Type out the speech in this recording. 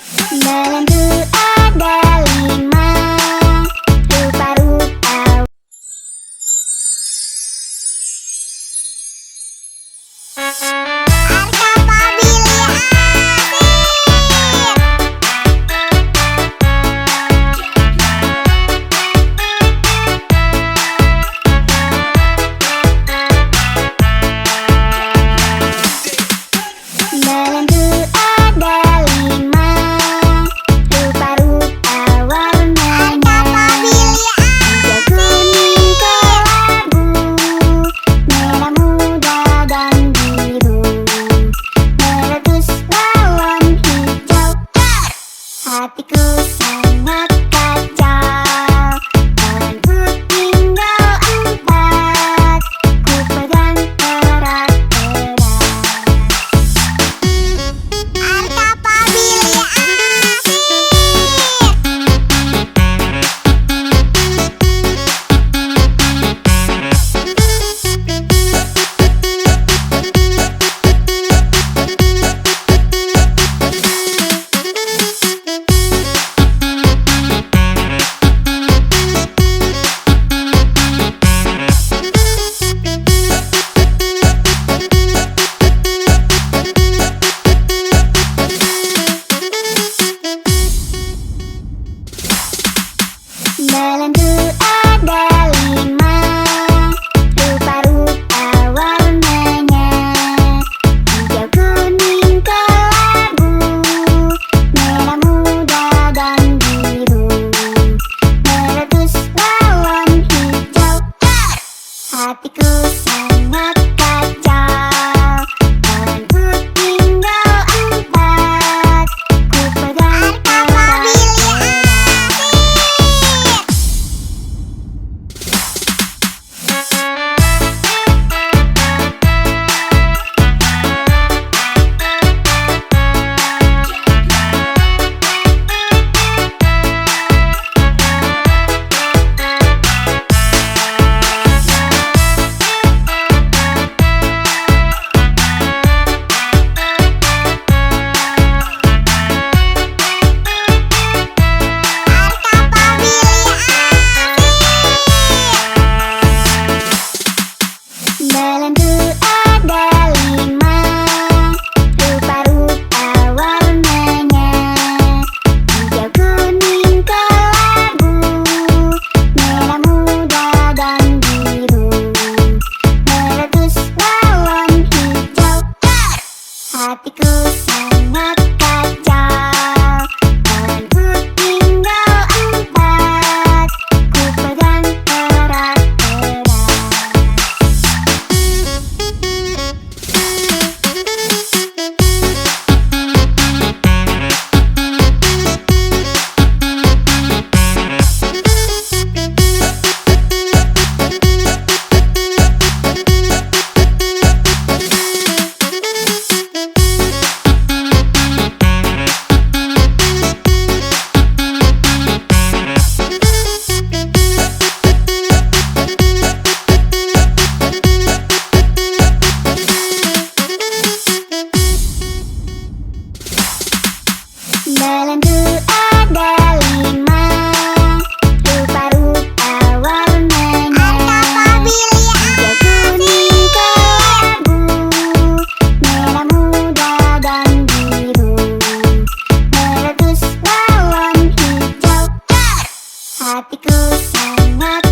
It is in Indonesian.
Dalamku ada 5 rupa-rupa. Dalamku ada 5 rupa-rupa warnanya. Hijau, kuning, kelabu, merah muda dan biru. Meletus balon hijau, hatiku sangat kacau. Balonku tinggal 4, ku pegang erat-erat. Dalamku ada 5 rupa-rupa warnanya. Hijau, kuning, kelabu, merah muda dan biru. Meletus balon hijau, hatiku sangat kacau. Balonku tinggal 4, ku pegang erat-erat. Dalamku ada 5 rupa-rupa warnanya. Hijau, kuning, kelabu, merah muda dan biru. Meletus balon hijau, hatiku sangat kacau. Balonku tinggal 4, ku pegang erat-erat. Dalamku ada 5 rupa-rupa warnanya. Hijau, kuning, kelabu, merah muda dan biru. Meletus balon hijau, hatiku sangat